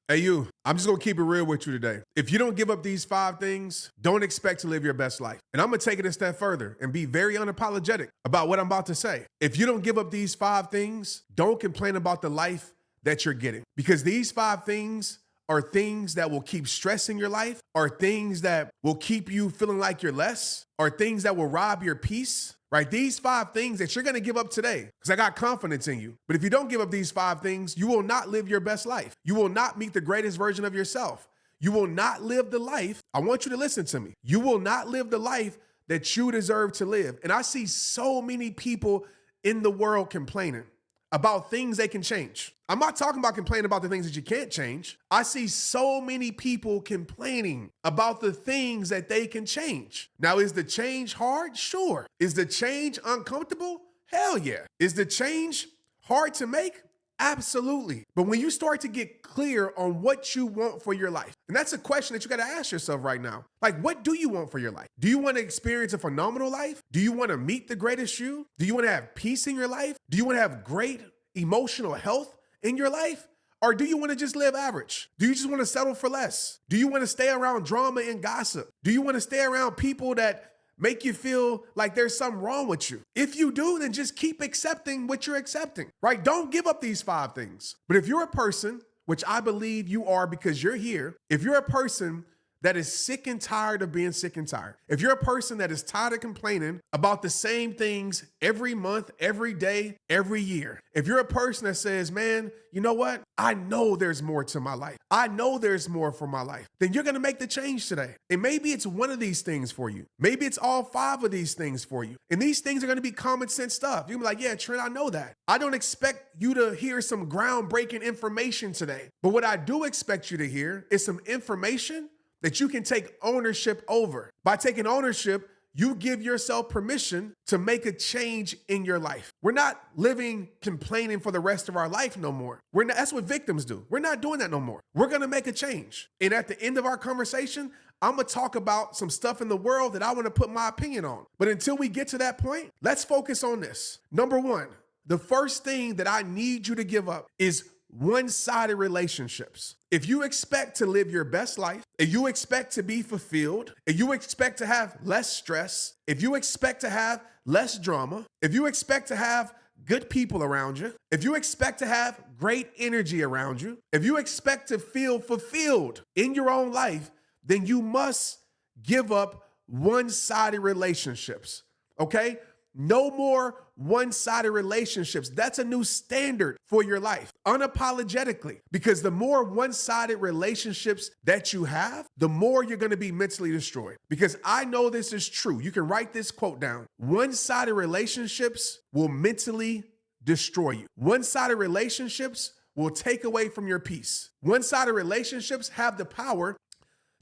Hey, you, I'm just gonna keep it real with you today. If you don't give up these 5 things, don't expect to live your best life. And I'm gonna take it a step further and be very unapologetic about what I'm about to say. If you don't give up these 5 things, don't complain about the life that you're getting. Because these 5 things are things that will keep stressing your life, are things that will keep you feeling like you're less, are things that will rob your peace, right? These 5 things that you're gonna give up today, because I got confidence in you. But if you don't give up these 5 things, you will not live your best life. You will not meet the greatest version of yourself. You will not live the life. I want you to listen to me. You will not live the life that you deserve to live. And I see so many people in the world complaining about things they can change. I'm not talking about complaining about the things that you can't change. I see so many people complaining about the things that they can change. Now, is the change hard? Sure. Is the change uncomfortable? Hell yeah. Is the change hard to make? Absolutely. But when you start to get clear on what you want for your life, and that's a question that you got to ask yourself right now. Like, what do you want for your life? Do you want to experience a phenomenal life? Do you want to meet the greatest you? Do you want to have peace in your life? Do you want to have great emotional health in your life? Or do you want to just live average? Do you just want to settle for less? Do you want to stay around drama and gossip? Do you want to stay around people that make you feel like there's something wrong with you? If you do, then just keep accepting what you're accepting, right? Don't give up these 5 things. But if you're a person, which I believe you are because you're here, if you're a person that is sick and tired of being sick and tired, if you're a person that is tired of complaining about the same things every month, every day, every year, if you're a person that says, man, you know what? I know there's more to my life. I know there's more for my life. Then you're going to make the change today. And maybe it's one of these things for you. Maybe it's all 5 of these things for you. And these things are going to be common sense stuff. You'll be like, yeah, Trent, I know that. I don't expect you to hear some groundbreaking information today. But what I do expect you to hear is some information that you can take ownership over. By taking ownership, you give yourself permission to make a change in your life. We're not living complaining for the rest of our life no more. That's what victims do. We're not doing that no more. We're gonna make a change. And at the end of our conversation, I'm gonna talk about some stuff in the world that I wanna put my opinion on. But until we get to that point, let's focus on this. Number 1, the first thing that I need you to give up is one-sided relationships. If you expect to live your best life, if you expect to be fulfilled, if you expect to have less stress, if you expect to have less drama, if you expect to have good people around you, if you expect to have great energy around you, if you expect to feel fulfilled in your own life, then you must give up one-sided relationships, okay? No more one-sided relationships. That's a new standard for your life, unapologetically, because the more one-sided relationships that you have, the more you're going to be mentally destroyed. Because I know this is true. You can write this quote down. One-sided relationships will mentally destroy you. One-sided relationships will take away from your peace. One-sided relationships have the power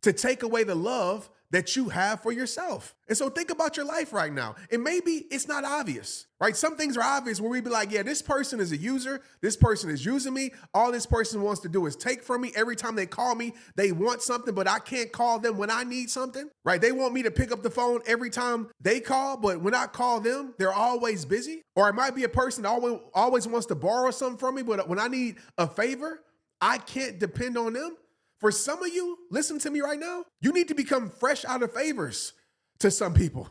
to take away the love that you have for yourself. And so think about your life right now. And maybe it's not obvious, right? Some things are obvious where we be like, yeah, this person is a user. This person is using me. All this person wants to do is take from me. Every time they call me, they want something, but I can't call them when I need something, right? They want me to pick up the phone every time they call, but when I call them, they're always busy. Or it might be a person that always wants to borrow something from me, but when I need a favor, I can't depend on them. For some of you, listen to me right now, you need to become fresh out of favors to some people.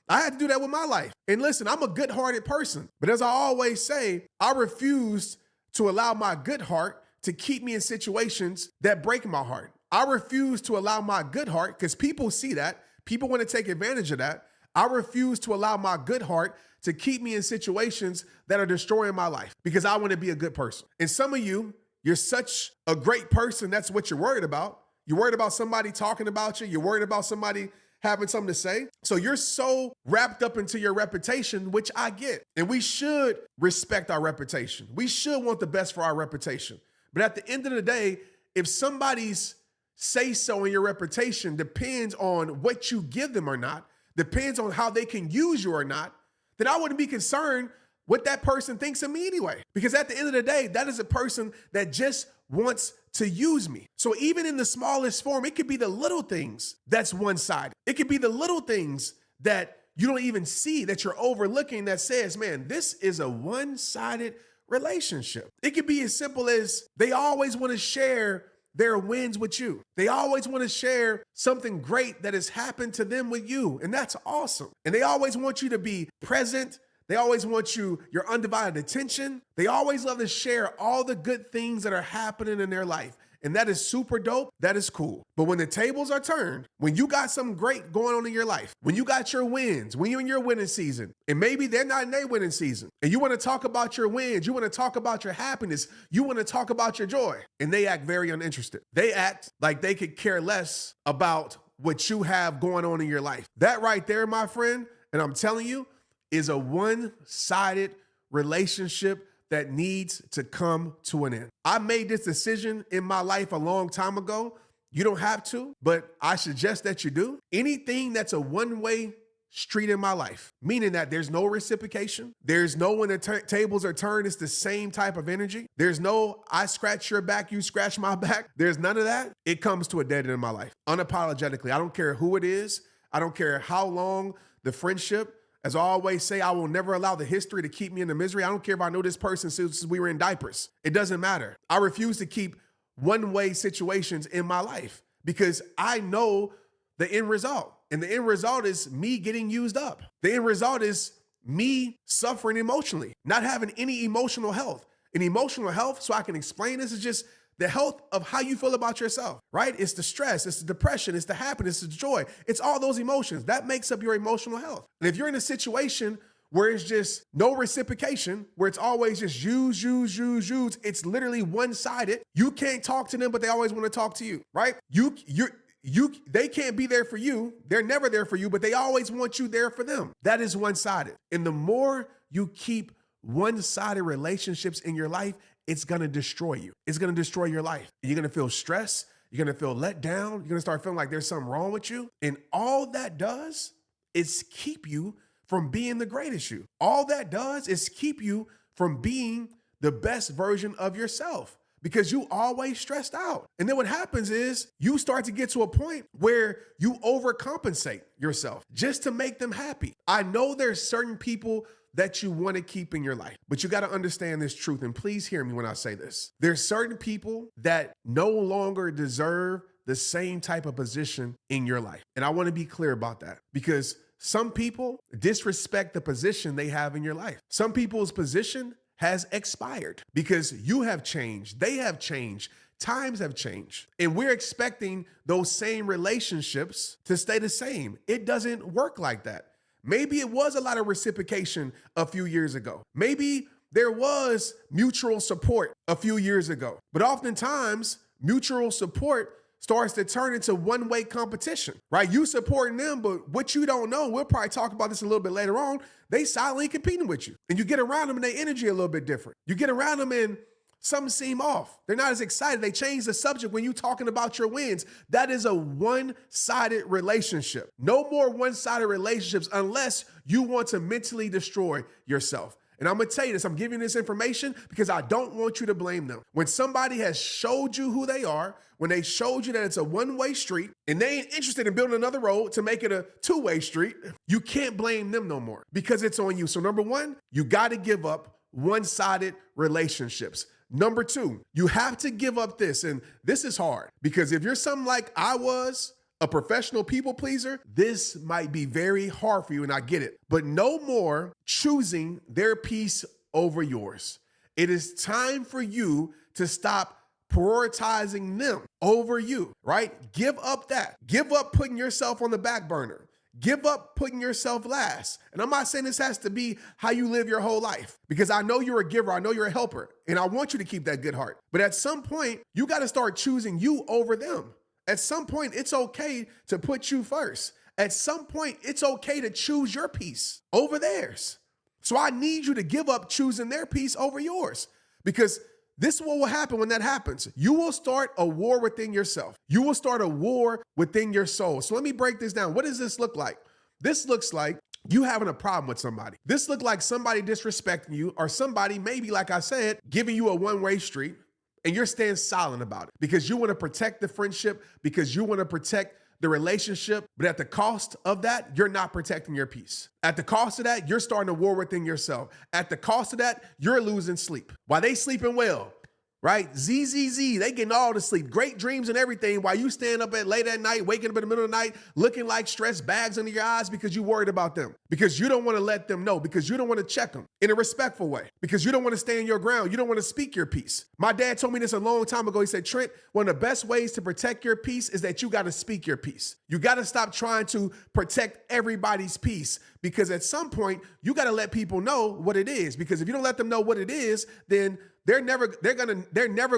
I had to do that with my life. And listen, I'm a good-hearted person. But as I always say, I refuse to allow my good heart to keep me in situations that break my heart. I refuse to allow my good heart, because people see that. People want to take advantage of that. I refuse to allow my good heart to keep me in situations that are destroying my life, because I want to be a good person. And some of you, you're such a great person, that's what you're worried about. You're worried about somebody talking about you. You're worried about somebody having something to say. So you're so wrapped up into your reputation, which I get. And we should respect our reputation. We should want the best for our reputation. But at the end of the day, if somebody's say-so in your reputation depends on what you give them or not, depends on how they can use you or not, then I wouldn't be concerned what that person thinks of me anyway. Because at the end of the day, that is a person that just wants to use me. So even in the smallest form, it could be the little things that's one-sided. It could be the little things that you don't even see, that you're overlooking, that says, man, this is a one-sided relationship. It could be as simple as they always want to share their wins with you. They always want to share something great that has happened to them with you. And that's awesome. And they always want you to be present. They always want your undivided attention. They always love to share all the good things that are happening in their life. And that is super dope. That is cool. But when the tables are turned, when you got something great going on in your life, when you got your wins, when you're in your winning season, and maybe they're not in their winning season, and you want to talk about your wins, you want to talk about your happiness, you want to talk about your joy, and they act very uninterested. They act like they could care less about what you have going on in your life. That right there, my friend, and I'm telling you, is a one-sided relationship that needs to come to an end. I made this decision in my life a long time ago. You don't have to, but I suggest that you do. Anything that's a one-way street in my life, meaning that there's no reciprocation. There's no when the tables are turned, it's the same type of energy. There's no I scratch your back, you scratch my back. There's none of that. It comes to a dead end in my life, unapologetically. I don't care who it is. I don't care how long the friendship. As I always say, I will never allow the history to keep me in the misery. I don't care if I know this person since we were in diapers. It doesn't matter. I refuse to keep one-way situations in my life because I know the end result. And the end result is me getting used up. The end result is me suffering emotionally, not having any emotional health. And emotional health, so I can explain this, is just the health of how you feel about yourself, right? It's the stress, it's the depression, it's the happiness, it's the joy. It's all those emotions. That makes up your emotional health. And if you're in a situation where it's just no reciprocation, where it's always just use, it's literally one-sided. You can't talk to them, but they always want to talk to you, right? They can't be there for you. They're never there for you, but they always want you there for them. That is one-sided. And the more you keep one-sided relationships in your life, it's going to destroy you. It's going to destroy your life. You're going to feel stressed. You're going to feel let down. You're going to start feeling like there's something wrong with you. And all that does is keep you from being the greatest you. All that does is keep you from being the best version of yourself because you always stressed out. And then what happens is you start to get to a point where you overcompensate yourself just to make them happy. I know there's certain people that you want to keep in your life, but you got to understand this truth. And please hear me when I say this. There's certain people that no longer deserve the same type of position in your life. And I want to be clear about that because some people disrespect the position they have in your life. Some people's position has expired because you have changed. They have changed. Times have changed. And we're expecting those same relationships to stay the same. It doesn't work like that. Maybe it was a lot of reciprocation a few years ago. Maybe there was mutual support a few years ago. But oftentimes, mutual support starts to turn into one-way competition, right? You supporting them, but what you don't know, we'll probably talk about this a little bit later on, they silently competing with you. And you get around them and their energy a little bit different. You get around them and some seem off. They're not as excited. They change the subject when you're talking about your wins. That is a one-sided relationship. No more one-sided relationships unless you want to mentally destroy yourself. And I'm going to tell you this. I'm giving you this information because I don't want you to blame them. When somebody has showed you who they are, when they showed you that it's a one-way street and they ain't interested in building another road to make it a two-way street, you can't blame them no more because it's on you. So number one, you got to give up one-sided relationships. Number two, you have to give up this. And this is hard because if you're something like I was, a professional people pleaser, this might be very hard for you, and I get it. But no more choosing their peace over yours. It is time for you to stop prioritizing them over you, right? Give up that. Give up putting yourself on the back burner. Give up putting yourself last. And I'm not saying this has to be how you live your whole life because I know you're a giver. I know you're a helper, and I want you to keep that good heart. But at some point, you got to start choosing you over them. At some point, it's okay to put you first. At some point, it's okay to choose your peace over theirs. So I need you to give up choosing their peace over yours because this is what will happen when that happens. You will start a war within yourself. You will start a war within your soul. So let me break this down. What does this look like? This looks like you having a problem with somebody. This looks like somebody disrespecting you or somebody, maybe like I said, giving you a one-way street. And you're staying silent about it because you want to protect the friendship, because you want to protect the relationship. But at the cost of that, you're not protecting your peace. At the cost of that, you're starting a war within yourself. At the cost of that, you're losing sleep. While they sleeping well, right? ZZZ, they getting all the sleep, great dreams and everything while you stand up late at night, waking up in the middle of the night, looking like stressed bags under your eyes because you worried about them, because you don't want to let them know, because you don't want to check them in a respectful way, because you don't want to stand your ground. You don't want to speak your piece. My dad told me this a long time ago. He said, Trent, one of the best ways to protect your peace is that you got to speak your piece. You got to stop trying to protect everybody's peace, because at some point you got to let people know what it is, because if you don't let them know what it is, then they're never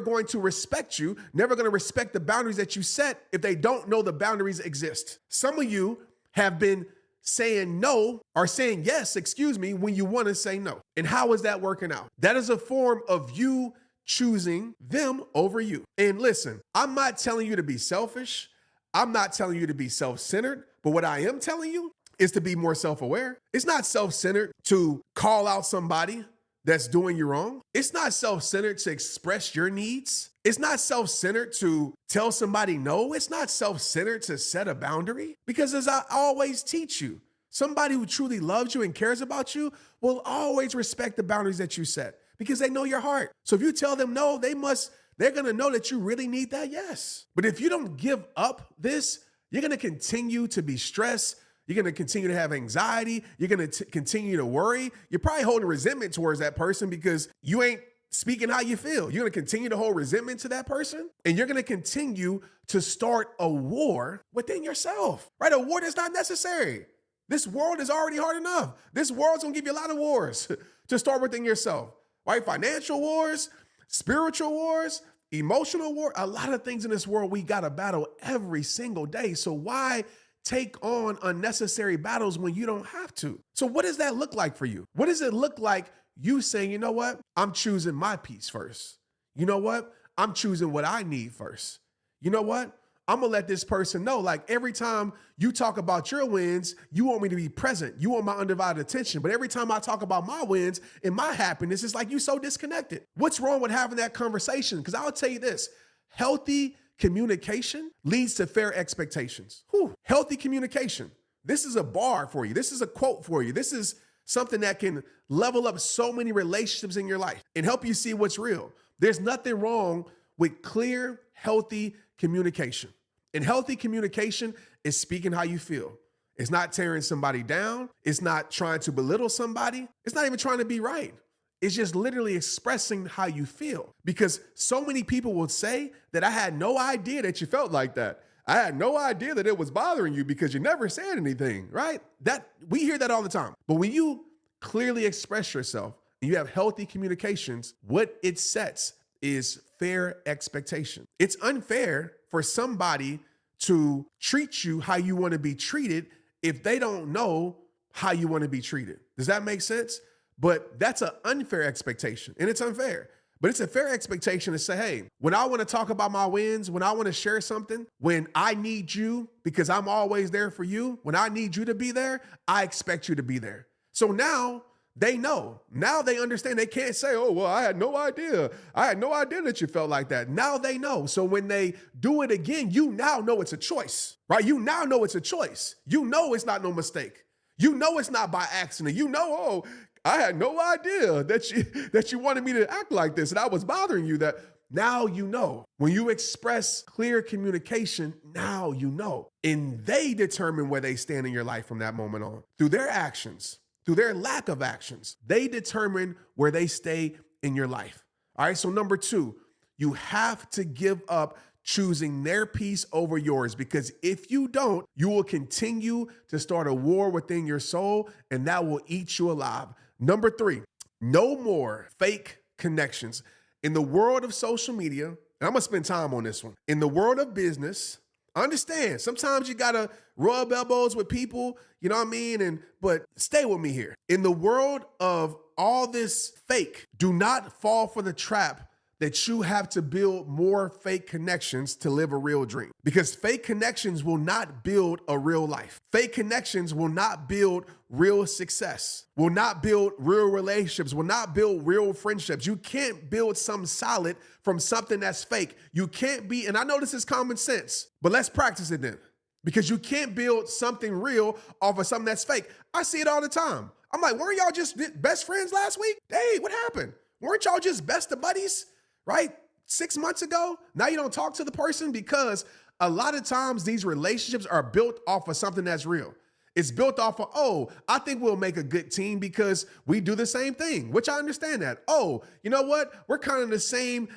going to respect you, never going to respect the boundaries that you set if they don't know the boundaries exist. Some of you have been saying no or saying yes, when you want to say no. And how is that working out? That is a form of you choosing them over you. And listen, I'm not telling you to be selfish. I'm not telling you to be self-centered, but what I am telling you is to be more self-aware. It's not self-centered to call out somebody that's doing you wrong. It's not self-centered to express your needs. It's not self-centered to tell somebody no. It's not self-centered to set a boundary. Because as I always teach you, somebody who truly loves you and cares about you will always respect the boundaries that you set, because they know your heart. So if you tell them no, they're going to know that you really need that yes. But if you don't give up this, you're going to continue to be stressed. You're going to continue to have anxiety. You're going to continue to worry. You're probably holding resentment towards that person because you ain't speaking how you feel. You're going to continue to hold resentment to that person, and you're going to continue to start a war within yourself, right? A war that's not necessary. This world is already hard enough. This world's going to give you a lot of wars to start within yourself, right? Financial wars, spiritual wars, emotional war, a lot of things in this world we got to battle every single day. So why take on unnecessary battles when you don't have to? So what does that look like for you? What does it look like you saying, you know what? I'm choosing my peace first. You know what? I'm choosing what I need first. You know what? I'm going to let this person know, like every time you talk about your wins, you want me to be present. You want my undivided attention. But every time I talk about my wins and my happiness, it's like you so disconnected. What's wrong with having that conversation? Because I'll tell you this, healthy communication leads to fair expectations. Healthy communication. This is a bar for you. This is a quote for you. This is something that can level up so many relationships in your life and help you see what's real. There's nothing wrong with clear, healthy communication. And healthy communication is speaking how you feel. It's not tearing somebody down. It's not trying to belittle somebody. It's not even trying to be right. It's just literally expressing how you feel. Because so many people will say that I had no idea that you felt like that. I had no idea that it was bothering you because you never said anything, right? That we hear that all the time. But when you clearly express yourself and you have healthy communications, what it sets is fair expectation. It's unfair for somebody to treat you how you want to be treated if they don't know how you want to be treated. Does that make sense? But that's an unfair expectation, and it's unfair. But it's a fair expectation to say, hey, when I want to talk about my wins, when I want to share something, when I need you because I'm always there for you, when I need you to be there, I expect you to be there. So now they know. Now they understand. They can't say, oh, well, I had no idea. I had no idea that you felt like that. Now they know. So when they do it again, you now know it's a choice, right? You now know it's a choice. You know it's not no mistake. You know it's not by accident. You know, oh, I had no idea that you wanted me to act like this and I was bothering you. That now you know. When you express clear communication, now you know. And they determine where they stand in your life from that moment on. Through their actions, through their lack of actions, they determine where they stay in your life. All right, so number 2, you have to give up choosing their peace over yours, because if you don't, you will continue to start a war within your soul, and that will eat you alive. Number 3, no more fake connections. In the world of social media, and I'm going to spend time on this one. In the world of business, I understand sometimes you got to rub elbows with people, you know what I mean? But stay with me here. In the world of all this fake, do not fall for the trap that you have to build more fake connections to live a real dream. Because fake connections will not build a real life. Fake connections will not build real success, will not build real relationships, will not build real friendships. You can't build something solid from something that's fake. You can't be, and I know this is common sense, but let's practice it then. Because you can't build something real off of something that's fake. I see it all the time. I'm like, weren't y'all just best friends last week? Hey, what happened? Weren't y'all just best of buddies? Right? 6 months ago, now you don't talk to the person, because a lot of times these relationships are built off of something that's real. It's built off of, oh, I think we'll make a good team because we do the same thing, which I understand that. Oh, you know what? We're kind of in the same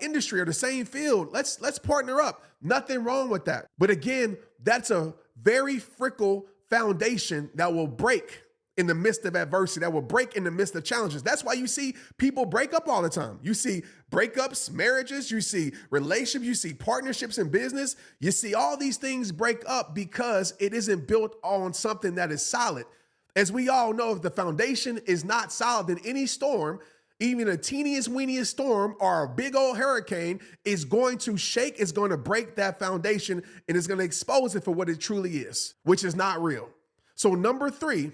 industry or the same field. Let's partner up. Nothing wrong with that. But again, that's a very fickle foundation that will break in the midst of adversity, that will break in the midst of challenges. That's why you see people break up all the time. You see breakups, marriages, you see relationships, you see partnerships in business. You see all these things break up because it isn't built on something that is solid. As we all know, if the foundation is not solid, then any storm, even a teeniest, weeniest storm or a big old hurricane, is going to shake, is going to break that foundation, and it's going to expose it for what it truly is, which is not real. So number 3,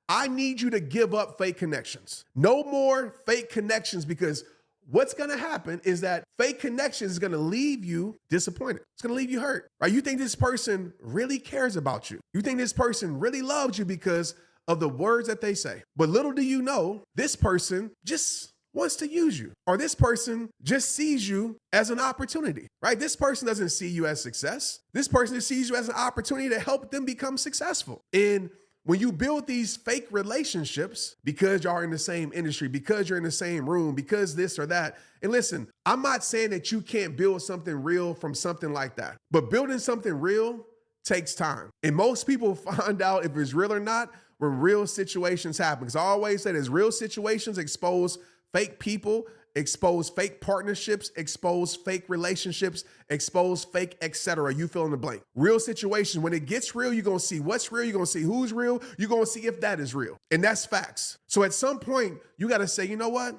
I need you to give up fake connections. No more fake connections, because what's going to happen is that fake connections is going to leave you disappointed. It's going to leave you hurt, right? You think this person really cares about you. You think this person really loves you because of the words that they say. But little do you know, this person just wants to use you, or this person just sees you as an opportunity, right? This person doesn't see you as success. This person just sees you as an opportunity to help them become successful. And when you build these fake relationships, because y'all are in the same industry, because you're in the same room, because this or that. And listen, I'm not saying that you can't build something real from something like that, but building something real takes time. And most people find out if it's real or not when real situations happen. Because I always say this, real situations expose fake people, expose fake partnerships, expose fake relationships, expose fake, etc. You fill in the blank. Real situation, when it gets real, you're going to see what's real. You're going to see who's real. You're going to see if that is real. And that's facts. So at some point, you got to say, you know what?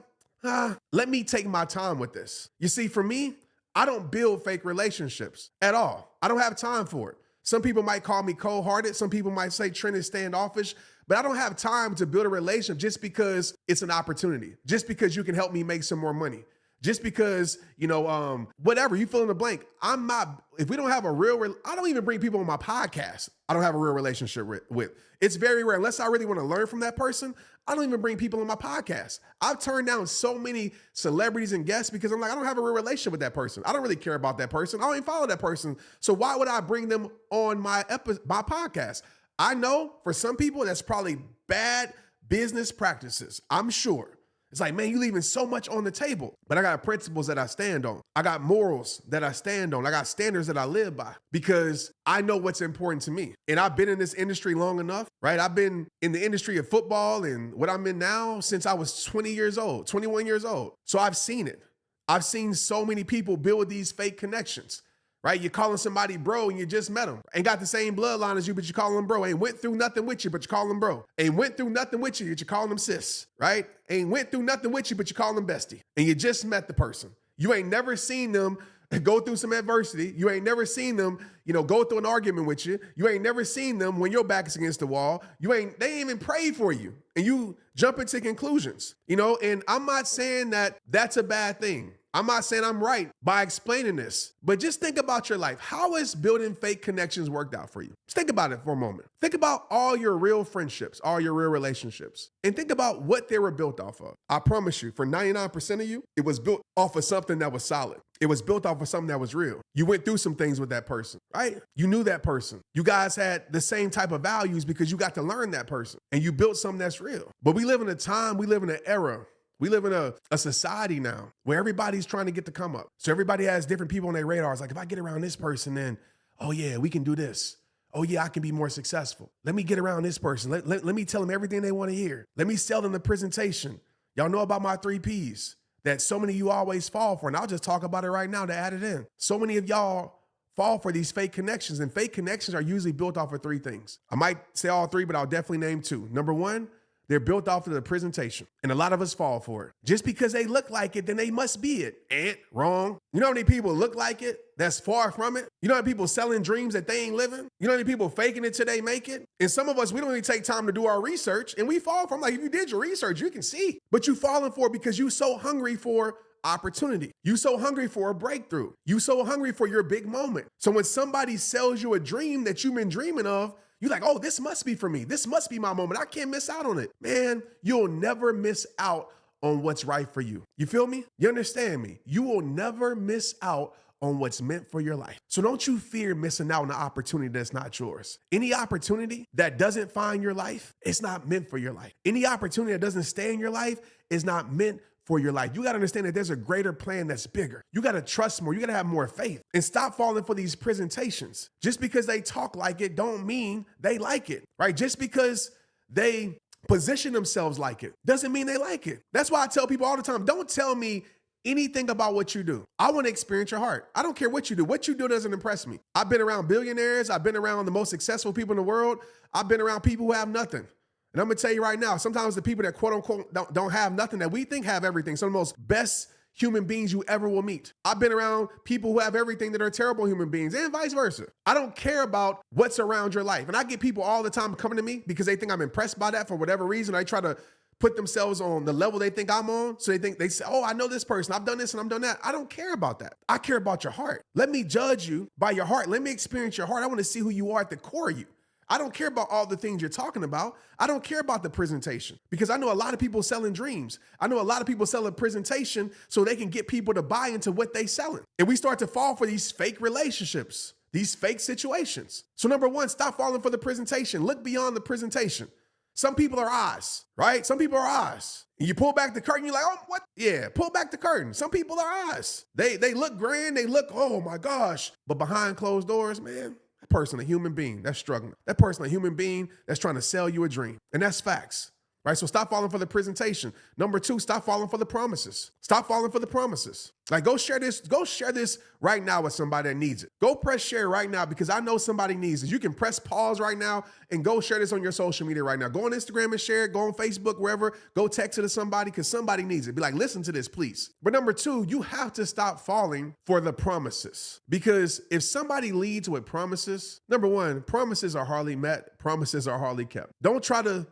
Let me take my time with this. You see, for me, I don't build fake relationships at all. I don't have time for it. Some people might call me cold-hearted. Some people might say Trent is standoffish. But I don't have time to build a relationship just because it's an opportunity, just because you can help me make some more money, just because, whatever, you fill in the blank. I'm not, if we don't have a real, I don't even bring people on my podcast I don't have a real relationship with. It's very rare. Unless I really want to learn from that person, I don't even bring people on my podcast. I've turned down so many celebrities and guests because I'm like, I don't have a real relationship with that person. I don't really care about that person. I don't even follow that person. So why would I bring them on my podcast? I know for some people that's probably bad business practices. I'm sure. It's like, man, you leaving so much on the table. But I got principles that I stand on. I got morals that I stand on. I got standards that I live by because I know what's important to me. And I've been in this industry long enough, right? I've been in the industry of football and what I'm in now since I was 21 years old. So I've seen it. I've seen so many people build these fake connections. Right? You're calling somebody bro and you just met them. Ain't got the same bloodline as you, but you call them bro. Ain't went through nothing with you, but you call them bro. Ain't went through nothing with you, but you call them sis. Right? Ain't went through nothing with you, but you call them bestie. And you just met the person. You ain't never seen them go through some adversity. You ain't never seen them, go through an argument with you. You ain't never seen them when your back is against the wall. They ain't even prayed for you. And you jump into conclusions, and I'm not saying that that's a bad thing. I'm not saying I'm right by explaining this, but just think about your life. How has building fake connections worked out for you? Just think about it for a moment. Think about all your real friendships, all your real relationships, and think about what they were built off of. I promise you, for 99% of you, it was built off of something that was solid. It was built off of something that was real. You went through some things with that person, right? You knew that person. You guys had the same type of values because you got to learn that person and you built something that's real. But we live in a time, we live in an era. We live in a society now where everybody's trying to get to come up. So everybody has different people on their radars. Like, if I get around this person, then, oh yeah, we can do this. Oh yeah, I can be more successful. Let me get around this person. Let me tell them everything they want to hear. Let me sell them the presentation. Y'all know about my 3 Ps that so many of you always fall for. And I'll just talk about it right now to add it in. So many of y'all fall for these fake connections, and fake connections are usually built off of 3 things. I might say all 3, but I'll definitely name 2. Number 1, they're built off of the presentation. And a lot of us fall for it. Just because they look like it, then they must be it. Wrong. You know how many people look like it that's far from it? You know how many people selling dreams that they ain't living? You know how many people faking it till they make it? And some of us, we don't even take time to do our research, and we fall from, like, if you did your research, you can see. But you falling for it because you so hungry for opportunity. You so hungry for a breakthrough. You so hungry for your big moment. So when somebody sells you a dream that you've been dreaming of, you're like, oh, this must be for me. This must be my moment. I can't miss out on it. Man, you'll never miss out on what's right for you. You feel me? You understand me? You will never miss out on what's meant for your life. So don't you fear missing out on an opportunity that's not yours. Any opportunity that doesn't find your life, it's not meant for your life. Any opportunity that doesn't stay in your life is not meant for your life. You got to understand that there's a greater plan that's bigger. You got to trust more. You got to have more faith and stop falling for these presentations. Just because they talk like it don't mean they like it, right? Just because they position themselves like it doesn't mean they like it. That's why I tell people all the time, don't tell me anything about what you do. I want to experience your heart. I don't care what you do. What you do doesn't impress me. I've been around billionaires. I've been around the most successful people in the world. I've been around people who have nothing. And I'm going to tell you right now, sometimes the people that quote unquote don't have nothing that we think have everything, some of the most best human beings you ever will meet. I've been around people who have everything that are terrible human beings and vice versa. I don't care about what's around your life. And I get people all the time coming to me because they think I'm impressed by that for whatever reason. I try to put themselves on the level they think I'm on. So they say, oh, I know this person. I've done this and I've done that. I don't care about that. I care about your heart. Let me judge you by your heart. Let me experience your heart. I want to see who you are at the core of you. I don't care about all the things you're talking about. I don't care about the presentation because I know a lot of people selling dreams. I know a lot of people sell a presentation so they can get people to buy into what they selling. And we start to fall for these fake relationships, these fake situations. So number one, stop falling for the presentation. Look beyond the presentation. Some people are eyes, right? Some people are eyes. And you pull back the curtain, you're like, oh, what? Yeah, pull back the curtain. Some people are eyes. They look grand. They look, oh my gosh. But behind closed doors, man, that person, a human being that's struggling. That person, a human being that's trying to sell you a dream. And that's facts, right? So stop falling for the presentation. Number two, stop falling for the promises. Stop falling for the promises. Like go share this right now with somebody that needs it. Go press share right now because I know somebody needs it. You can press pause right now and go share this on your social media right now. Go on Instagram and share it. Go on Facebook, wherever. Go text it to somebody because somebody needs it. Be like, listen to this, please. But number two, you have to stop falling for the promises because if somebody leads with promises, number one, promises are hardly met. Promises are hardly kept. Don't try to,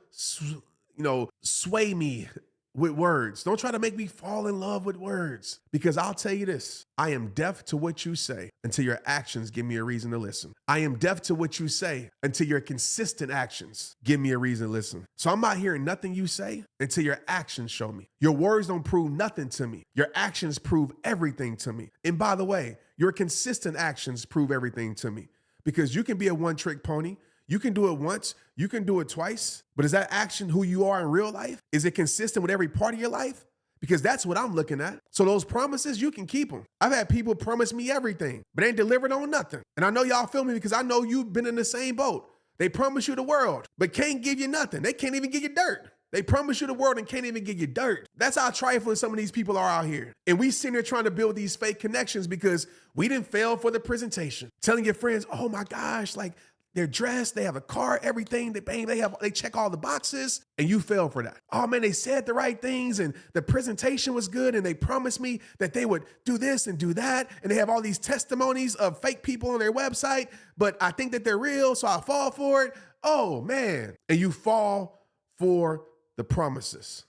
sway me with words. Don't try to make me fall in love with words because I'll tell you this. I am deaf to what you say until your actions give me a reason to listen. I am deaf to what you say until your consistent actions give me a reason to listen. So I'm not hearing nothing you say until your actions show me. Your words don't prove nothing to me. Your actions prove everything to me. And by the way, your consistent actions prove everything to me because you can be a one-trick pony. You can do it once, you can do it twice, but is that action who you are in real life? Is it consistent with every part of your life? Because that's what I'm looking at. So those promises, you can keep them. I've had people promise me everything, but ain't delivered on nothing. And I know y'all feel me because I know you've been in the same boat. They promise you the world, but can't give you nothing. They can't even give you dirt. They promise you the world and can't even give you dirt. That's how trifling some of these people are out here. And we sitting here trying to build these fake connections because we didn't fail for the presentation. Telling your friends, oh my gosh, like, they're dressed, they have a car, everything, they check all the boxes, and you fell for that. Oh man, they said the right things and the presentation was good and they promised me that they would do this and do that. And they have all these testimonies of fake people on their website, but I think that they're real, so I fall for it. Oh man. And you fall for the promises.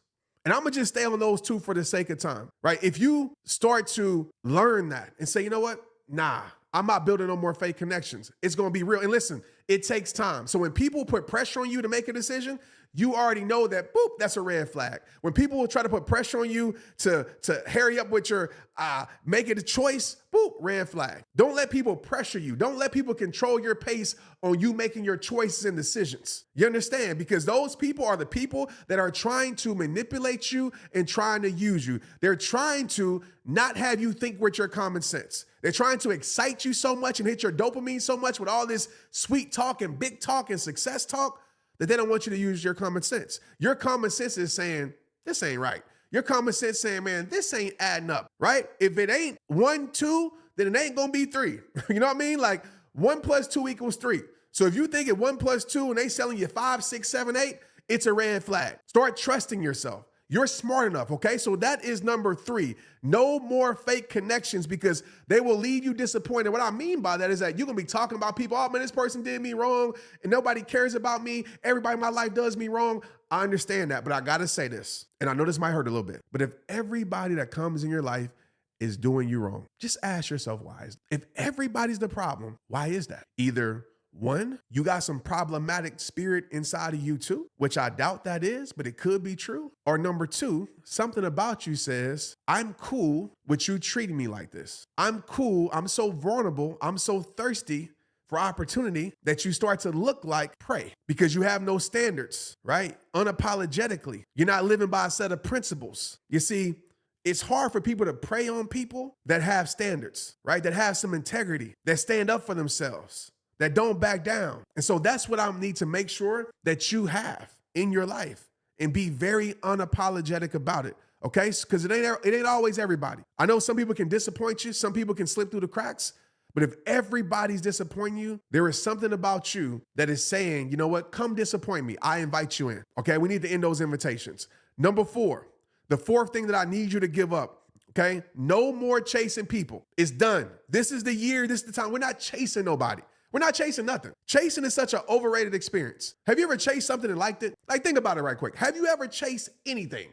And I'm gonna just stay on those two for the sake of time, right? If you start to learn that and say, you know what? Nah, I'm not building no more fake connections. It's going to be real. And listen, it takes time. So when people put pressure on you to make a decision, you already know that, boop, that's a red flag. When people will try to put pressure on you to hurry up with your making a choice, boop, red flag. Don't let people pressure you. Don't let people control your pace on you making your choices and decisions. You understand? Because those people are the people that are trying to manipulate you and trying to use you. They're trying to not have you think with your common sense. They're trying to excite you so much and hit your dopamine so much with all this sweet talk and big talk and success talk that they don't want you to use your common sense. Your common sense is saying, this ain't right. Your common sense saying, man, this ain't adding up, right? If it ain't 1, 2, then it ain't gonna be 3. You know what I mean? Like 1 + 2 = 3. So if you think it 1 + 2 and they selling you 5, 6, 7, 8, it's a red flag. Start trusting yourself. You're smart enough, okay? So that is number 3. No more fake connections because they will leave you disappointed. What I mean by that is that you're going to be talking about people, oh man, this person did me wrong and nobody cares about me. Everybody in my life does me wrong. I understand that, but I got to say this, and I know this might hurt a little bit, but if everybody that comes in your life is doing you wrong, just ask yourself why. If everybody's the problem, why is that? Either one, you got some problematic spirit inside of you too, which I doubt that is, but it could be true. Or number two, something about you says, I'm cool with you treating me like this. I'm cool. I'm so vulnerable. I'm so thirsty for opportunity that you start to look like prey because you have no standards, right? Unapologetically. You're not living by a set of principles. You see, it's hard for people to prey on people that have standards, right? That have some integrity, that stand up for themselves, that don't back down. And so that's what I need to make sure that you have in your life and be very unapologetic about it. Okay? Because it ain't always everybody. I know some people can disappoint you. Some people can slip through the cracks. But if everybody's disappointing you, there is something about you that is saying, you know what, come disappoint me. I invite you in. Okay, we need to end those invitations. Number four, the fourth thing that I need you to give up, okay? No more chasing people. It's done. This is the year, this is the time. We're not chasing nobody. We're not chasing nothing. Chasing is such an overrated experience. Have you ever chased something and liked it? Like, think about it right quick. Have you ever chased anything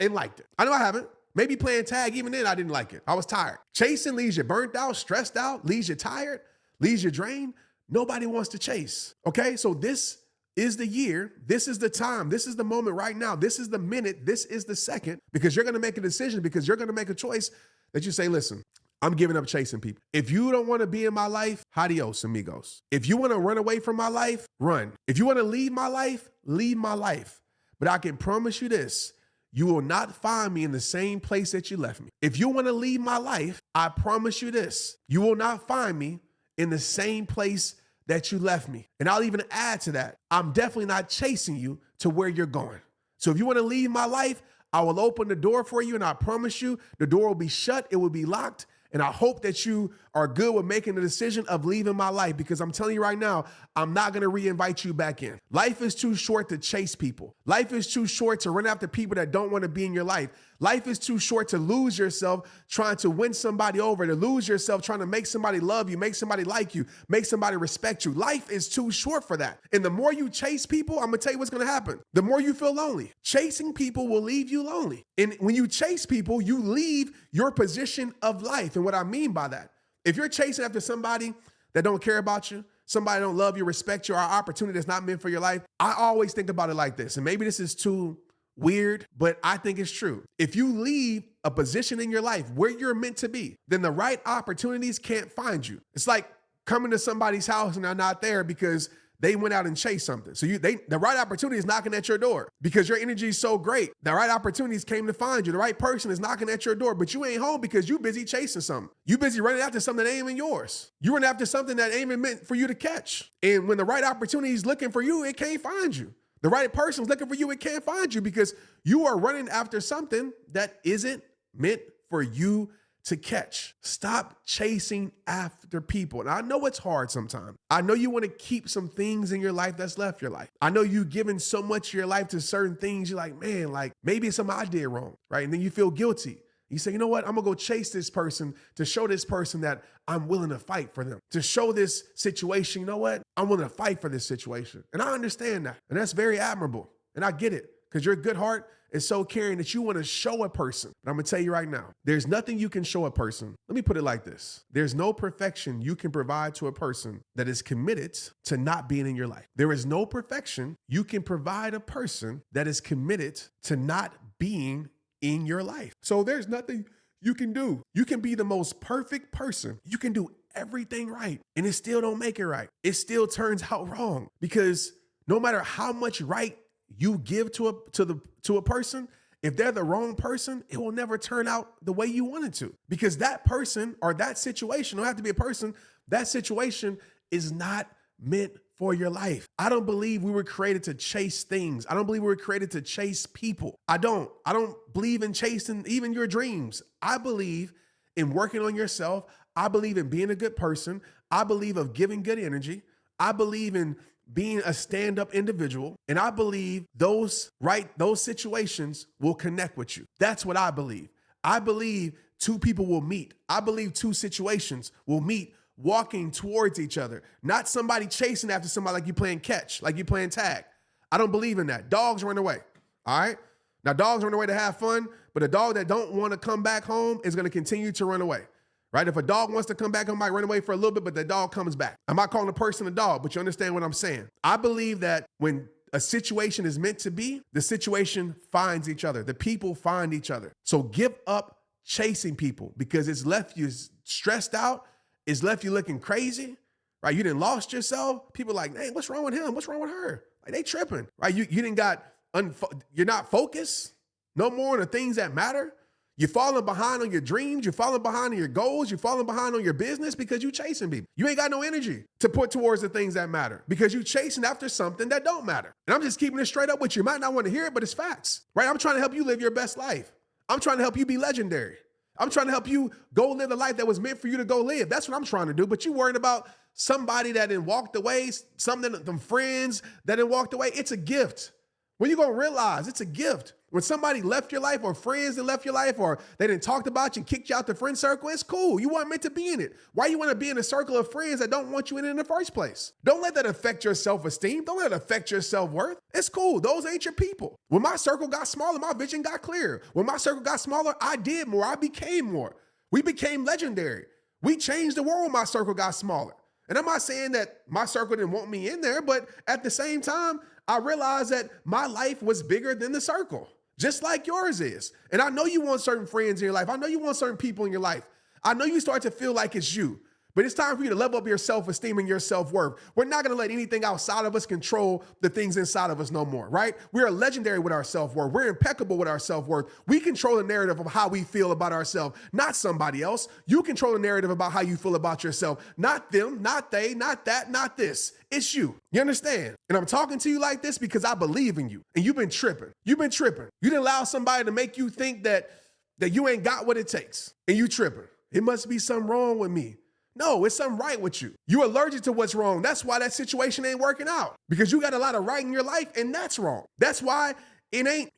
and liked it? I know I haven't. Maybe playing tag, even then I didn't like it. I was tired. Chasing leaves you burnt out, stressed out, leaves you tired, leaves you drained. Nobody wants to chase, okay? So this is the year. This is the time. This is the moment right now. This is the minute. This is the second, because you're going to make a decision, because you're going to make a choice that you say, listen, I'm giving up chasing people. If you don't want to be in my life, adios, amigos. If you want to run away from my life, run. If you want to leave my life, leave my life. But I can promise you this, you will not find me in the same place that you left me. If you want to leave my life, I promise you this, you will not find me in the same place that you left me. And I'll even add to that, I'm definitely not chasing you to where you're going. So if you want to leave my life, I will open the door for you, and I promise you the door will be shut, it will be locked. And I hope that you are good with making the decision of leaving my life, because I'm telling you right now, I'm not going to re-invite you back in. Life is too short to chase people. Life is too short to run after people that don't want to be in your life. Life is too short to lose yourself trying to win somebody over, to lose yourself trying to make somebody love you, make somebody like you, make somebody respect you. Life is too short for that. And the more you chase people, I'm going to tell you what's going to happen. The more you feel lonely. Chasing people will leave you lonely. And when you chase people, you leave your position of life. And what I mean by that, if you're chasing after somebody that don't care about you, somebody don't love you, respect you, or opportunity that's not meant for your life, I always think about it like this. And maybe this is too weird, but I think it's true. If you leave a position in your life where you're meant to be, then the right opportunities can't find you. It's like coming to somebody's house and they're not there because they went out and chased something. So the right opportunity is knocking at your door because your energy is so great. The right opportunities came to find you. The right person is knocking at your door, but you ain't home because you busy chasing something. You busy running after something that ain't even yours. You running after something that ain't even meant for you to catch. And when the right opportunity is looking for you, it can't find you. The right person's looking for you, it can't find you because you are running after something that isn't meant for you to catch. Stop chasing after people. And I know it's hard sometimes. I know you want to keep some things in your life that's left your life. I know you've given so much of your life to certain things. You're like, man, like maybe it's something I did wrong, right? And then you feel guilty. You say, you know what? I'm going to go chase this person to show this person that I'm willing to fight for them. To show this situation, you know what? I'm willing to fight for this situation. And I understand that. And that's very admirable. And I get it because your good heart is so caring that you want to show a person. But I'm going to tell you right now, there's nothing you can show a person. Let me put it like this. There's no perfection you can provide to a person that is committed to not being in your life. There is no perfection you can provide a person that is committed to not being in your life. So there's nothing you can do. You can be the most perfect person. You can do everything right, and it still don't make it right. It still turns out wrong because no matter how much right you give to a person, if they're the wrong person, it will never turn out the way you want it to. Because that person or that situation, don't have to be a person, that situation is not meant for your life. I don't believe we were created to chase things. I don't believe we were created to chase people. I don't believe in chasing even your dreams. I believe in working on yourself. I believe in being a good person. I believe of giving good energy. I believe in being a stand-up individual. And I believe those situations will connect with you. That's what I believe. I believe two people will meet. I believe two situations will meet walking towards each other, not somebody chasing after somebody like you playing catch, like you playing tag. I don't believe in that. Dogs run away. All right. Now dogs run away to have fun, but a dog that don't want to come back home is going to continue to run away. right? If a dog wants to come back, I might run away for a little bit, but the dog comes back. I'm not calling the person a dog, but you understand what I'm saying. I believe that when a situation is meant to be, the situation finds each other. The people find each other. So give up chasing people because it's left you stressed out. It's left you looking crazy, right? You done lost yourself. People are like, hey, what's wrong with him? What's wrong with her? Like they tripping, right? You didn't you're not focused no more on the things that matter. You're falling behind on your dreams. You're falling behind on your goals. You're falling behind on your business because you're chasing people. You ain't got no energy to put towards the things that matter because you're chasing after something that don't matter. And I'm just keeping it straight up with you. You might not want to hear it, but it's facts, right? I'm trying to help you live your best life. I'm trying to help you be legendary. I'm trying to help you go live the life that was meant for you to go live. That's what I'm trying to do. But you worried about somebody that then walked away, some friends that then walked away. It's a gift. When you going to realize it's a gift. When somebody left your life or friends that left your life or they didn't talk about you, kicked you out the friend circle, it's cool. You weren't meant to be in it. Why you want to be in a circle of friends that don't want you in it in the first place? Don't let that affect your self-esteem. Don't let it affect your self-worth. It's cool. Those ain't your people. When my circle got smaller, my vision got clearer. When my circle got smaller, I did more. I became more. We became legendary. We changed the world when my circle got smaller. And I'm not saying that my circle didn't want me in there, but at the same time, I realized that my life was bigger than the circle, just like yours is. And I know you want certain friends in your life. I know you want certain people in your life. I know you start to feel like it's you, but it's time for you to level up your self-esteem and your self-worth. We're not going to let anything outside of us control the things inside of us no more, right? We are legendary with our self-worth. We're impeccable with our self-worth. We control the narrative of how we feel about ourselves, not somebody else. You control the narrative about how you feel about yourself, not them, not they, not that, not this. It's you. You understand? And I'm talking to you like this because I believe in you. And you've been tripping. You've been tripping. You didn't allow somebody to make you think that you ain't got what it takes. And you tripping. It must be something wrong with me. No, it's something right with you. You're allergic to what's wrong. That's why that situation ain't working out. Because you got a lot of right in your life and that's wrong. That's why it ain't,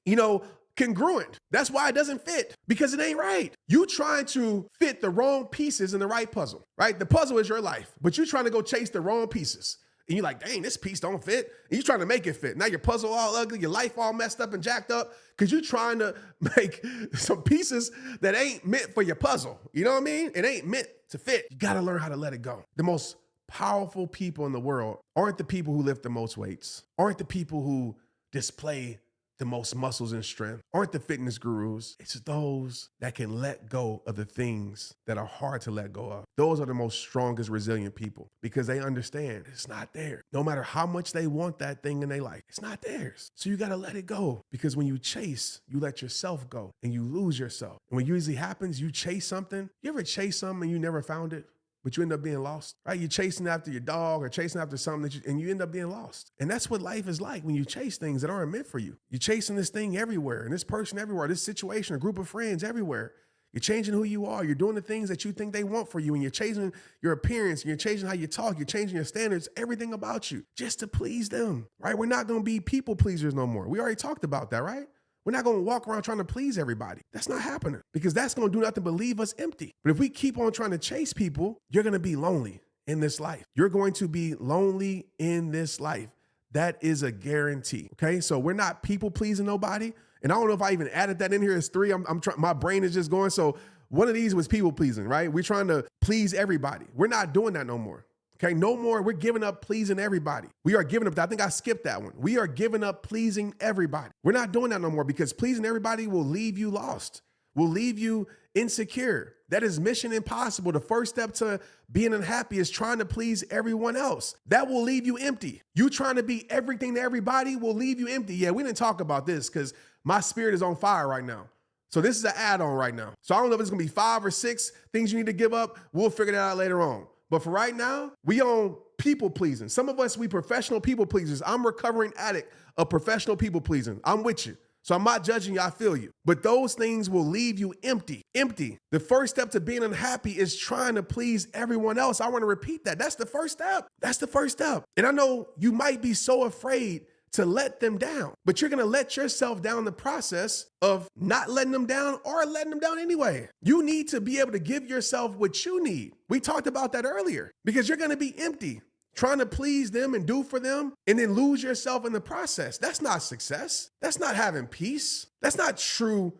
congruent. That's why it doesn't fit because it ain't right. You trying to fit the wrong pieces in the right puzzle, right? The puzzle is your life, but you're trying to go chase the wrong pieces. And you're like, dang, this piece don't fit. And you're trying to make it fit. Now your puzzle all ugly, your life all messed up and jacked up because you're trying to make some pieces that ain't meant for your puzzle. You know what I mean? It ain't meant to fit. You got to learn how to let it go. The most powerful people in the world aren't the people who lift the most weights, aren't the people who display the most muscles and strength, aren't the fitness gurus. It's those that can let go of the things that are hard to let go of. Those are the most strongest, resilient people because they understand it's not there. No matter how much they want that thing in their life, it's not theirs. So you got to let it go because when you chase, you let yourself go and you lose yourself. And what usually happens, you chase something. You ever chase something and you never found it? But you end up being lost, right? You're chasing after your dog or chasing after something and you end up being lost. And that's what life is like when you chase things that aren't meant for you. You're chasing this thing everywhere and this person everywhere, this situation, a group of friends everywhere. You're changing who you are. You're doing the things that you think they want for you and you're changing your appearance and you're changing how you talk. You're changing your standards, everything about you just to please them, right? We're not going to be people pleasers no more. We already talked about that, right? We're not going to walk around trying to please everybody. That's not happening because that's going to do nothing but leave us empty. But if we keep on trying to chase people, you're going to be lonely in this life. You're going to be lonely in this life. That is a guarantee. Okay. So we're not people pleasing nobody. And I don't know if I even added that in here as 3. I'm trying, my brain is just going. So one of these was people pleasing, right? We're trying to please everybody. We're not doing that no more. Okay, no more. We're giving up pleasing everybody. We are giving up. I think I skipped that one. We are giving up pleasing everybody. We're not doing that no more because pleasing everybody will leave you lost, will leave you insecure. That is mission impossible. The first step to being unhappy is trying to please everyone else. That will leave you empty. You trying to be everything to everybody will leave you empty. Yeah, we didn't talk about this because my spirit is on fire right now. So this is an add-on right now. So I don't know if it's going to be 5 or 6 things you need to give up. We'll figure that out later on. But for right now, we on people pleasing. Some of us, we professional people pleasers. I'm a recovering addict of professional people pleasing. I'm with you. So I'm not judging you. I feel you. But those things will leave you empty. Empty. The first step to being unhappy is trying to please everyone else. I want to repeat that. That's the first step. That's the first step. And I know you might be so afraid to let them down, but you're going to let yourself down in the process of not letting them down or letting them down anyway. You need to be able to give yourself what you need. We talked about that earlier because you're going to be empty trying to please them and do for them and then lose yourself in the process. That's not success. That's not having peace. That's not true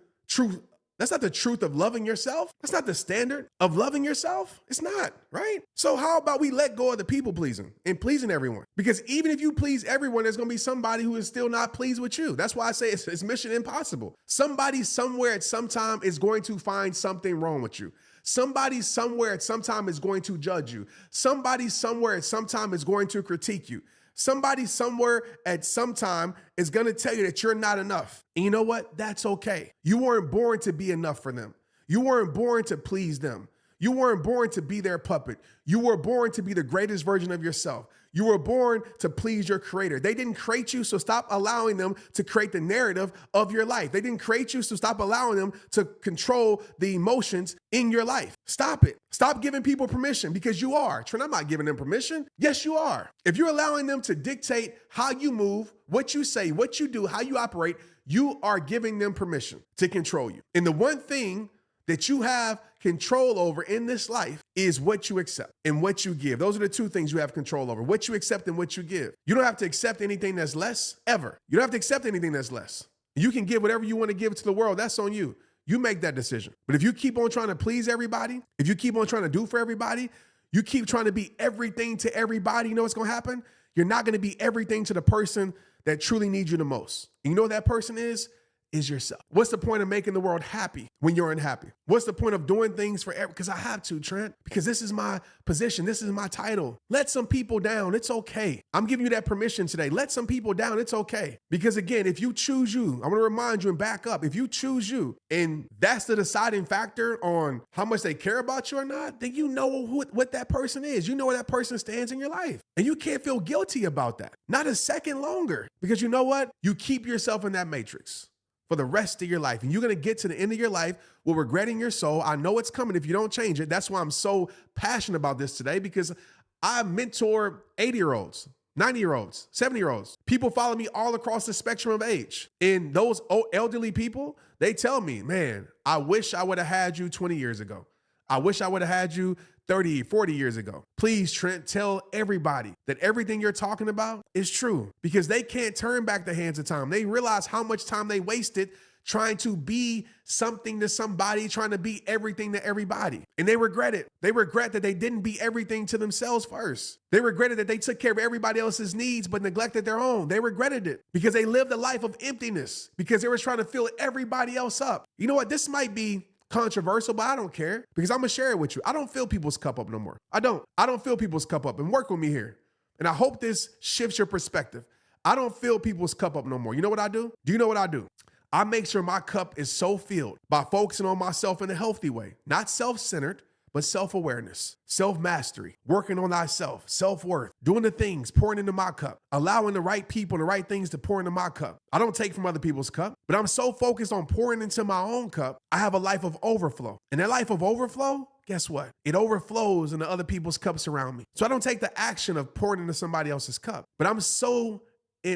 That's not the truth of loving yourself. That's not the standard of loving yourself. It's not, right? So how about we let go of the people pleasing and pleasing everyone? Because even if you please everyone, there's going to be somebody who is still not pleased with you. That's why I say it's mission impossible. Somebody somewhere at some time is going to find something wrong with you. Somebody somewhere at some time is going to judge you. Somebody somewhere at some time is going to critique you. Somebody somewhere at some time is going to tell you that you're not enough. And you know what? That's okay. You weren't born to be enough for them. You weren't born to please them. You weren't born to be their puppet. You were born to be the greatest version of yourself. You were born to please your creator. They didn't create you, so stop allowing them to create the narrative of your life. They didn't create you, so stop allowing them to control the emotions in your life. Stop it. Stop giving people permission because you are. Trent, I'm not giving them permission. Yes, you are. If you're allowing them to dictate how you move, what you say, what you do, how you operate, you are giving them permission to control you. And the one thing that you have control over in this life is what you accept and what you give. Those are the two things you have control over, what you accept and what you give. You don't have to accept anything that's less, ever. You don't have to accept anything that's less. You can give whatever you want to give to the world. That's on you. You make that decision. But if you keep on trying to please everybody, if you keep on trying to do for everybody, you keep trying to be everything to everybody, you know what's going to happen? You're not going to be everything to the person that truly needs you the most. And you know what that person is yourself. What's the point of making the world happy when you're unhappy? What's the point of doing things for because I have to, Trent, because this is my position. This is my title. Let some people down. It's okay. I'm giving you that permission today. Let some people down. It's okay. Because again, if you choose you, I want to remind you and back up. If you choose you and that's the deciding factor on how much they care about you or not, then you know what that person is. You know where that person stands in your life. And you can't feel guilty about that. Not a second longer. Because you know what? You keep yourself in that matrix for the rest of your life. And you're going to get to the end of your life with regretting your soul. I know it's coming if you don't change it. That's why I'm so passionate about this today, because I mentor 80-year-olds, 90-year-olds, 70-year-olds. People follow me all across the spectrum of age. And those elderly people, they tell me, man, I wish I would have had you 20 years ago. I wish I would have had you 30, 40 years ago. Please, Trent, tell everybody that everything you're talking about is true, because they can't turn back the hands of time. They realize how much time they wasted trying to be something to somebody, trying to be everything to everybody. And they regret it. They regret that they didn't be everything to themselves first. They regretted that they took care of everybody else's needs but neglected their own. They regretted it because they lived a life of emptiness because they were trying to fill everybody else up. You know what? This might be controversial, but I don't care because I'm going to share it with you. I don't fill people's cup up no more. I don't fill people's cup up, and work with me here. And I hope this shifts your perspective. I don't fill people's cup up no more. You know what I do? Do you know what I do? I make sure my cup is so filled by focusing on myself in a healthy way, not self-centered, but self-awareness, self-mastery, working on thyself, self-worth, doing the things, pouring into my cup, allowing the right people and the right things to pour into my cup. I don't take from other people's cup, but I'm so focused on pouring into my own cup, I have a life of overflow. And that life of overflow, guess what? It overflows into other people's cups around me. So I don't take the action of pouring into somebody else's cup, but I'm so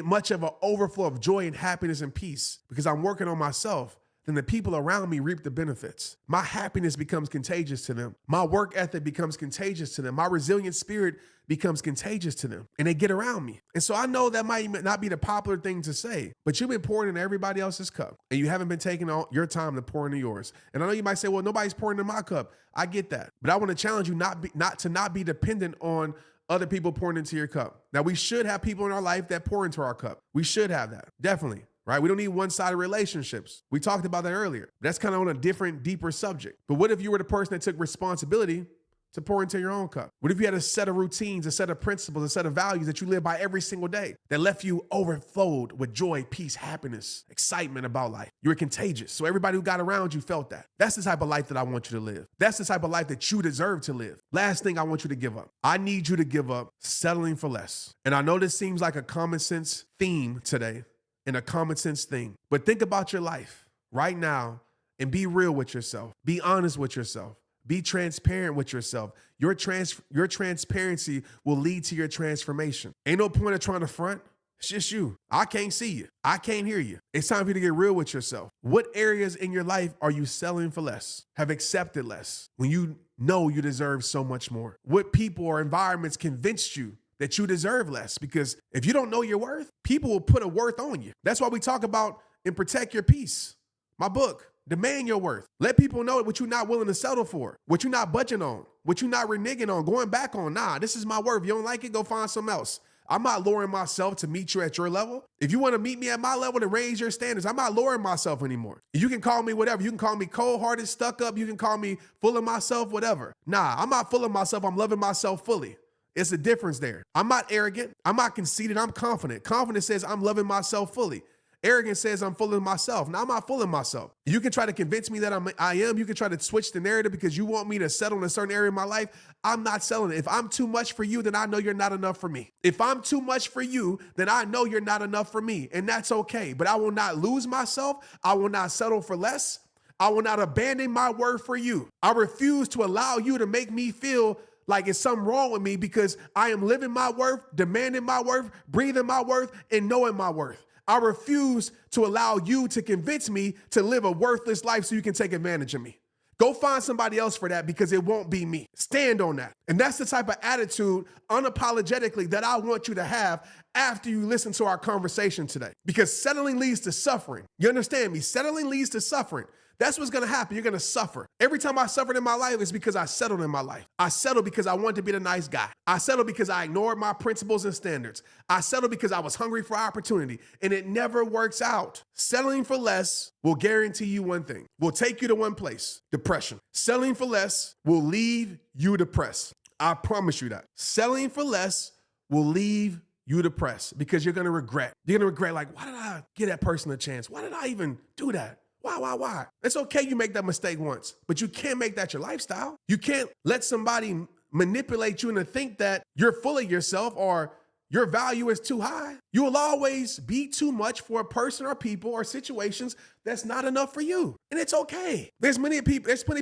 much of an overflow of joy and happiness and peace because I'm working on myself. Then the people around me reap the benefits. My happiness becomes contagious to them. My work ethic becomes contagious to them. My resilient spirit becomes contagious to them, and they get around me. And so I know that might not be the popular thing to say, but you've been pouring into everybody else's cup, and you haven't been taking all your time to pour into yours. And I know you might say, well, nobody's pouring into my cup. I get that. But I want to challenge you not to be dependent on other people pouring into your cup. Now, we should have people in our life that pour into our cup. We should have that, definitely. Right? We don't need one-sided relationships. We talked about that earlier. That's kind of on a different, deeper subject. But what if you were the person that took responsibility to pour into your own cup? What if you had a set of routines, a set of principles, a set of values that you live by every single day that left you overflowed with joy, peace, happiness, excitement about life? You were contagious. So everybody who got around you felt that. That's the type of life that I want you to live. That's the type of life that you deserve to live. Last thing I want you to give up. I need you to give up settling for less. And I know this seems like a common sense theme today, and a common sense thing. But think about your life right now and be real with yourself. Be honest with yourself. Be transparent with yourself. Your transparency will lead to your transformation. Ain't no point of trying to front. It's just you. I can't see you. I can't hear you. It's time for you to get real with yourself. What areas in your life are you selling for less? Have accepted less when you know you deserve so much more? What people or environments convinced you that you deserve less? Because if you don't know your worth, people will put a worth on you. That's why we talk about and protect your peace. My book, Demand your worth. Let people know what you're not willing to settle for, what you're not budging on, what you're not reneging on, going back on. Nah, this is my worth. You don't like it, go find something else. I'm not lowering myself to meet you at your level. If you want to meet me at my level to raise your standards, I'm not lowering myself anymore. You can call me whatever. You can call me cold-hearted, stuck up. You can call me full of myself, whatever. Nah, I'm not full of myself. I'm loving myself fully. It's a difference there. I'm not arrogant. I'm not conceited. I'm confident. Confidence says I'm loving myself fully. Arrogance says I'm full of myself. Now, I'm not full of myself. You can try to convince me that I am. You can try to switch the narrative because you want me to settle in a certain area of my life. I'm not selling it. If I'm too much for you, then I know you're not enough for me. If I'm too much for you, then I know you're not enough for me. And that's okay. But I will not lose myself. I will not settle for less. I will not abandon my word for you. I refuse to allow you to make me feel like it's something wrong with me because I am living my worth, demanding my worth, breathing my worth, and knowing my worth. I refuse to allow you to convince me to live a worthless life so you can take advantage of me. Go find somebody else for that because it won't be me. Stand on that. And that's the type of attitude, unapologetically, that I want you to have after you listen to our conversation today. Because settling leads to suffering. You understand me? Settling leads to suffering. That's what's going to happen. You're going to suffer. Every time I suffered in my life, it's because I settled in my life. I settled because I wanted to be the nice guy. I settled because I ignored my principles and standards. I settled because I was hungry for opportunity, and it never works out. Settling for less will guarantee you one thing. Will take you to one place, depression. Settling for less will leave you depressed. I promise you that. Settling for less will leave you depressed because you're going to regret. You're going to regret, like, why did I give that person a chance? Why did I even do that? Why? It's okay you make that mistake once, but you can't make that your lifestyle. You can't let somebody manipulate you into think that you're full of yourself or your value is too high. You will always be too much for a person or people or situations that's not enough for you. And it's okay. There's plenty of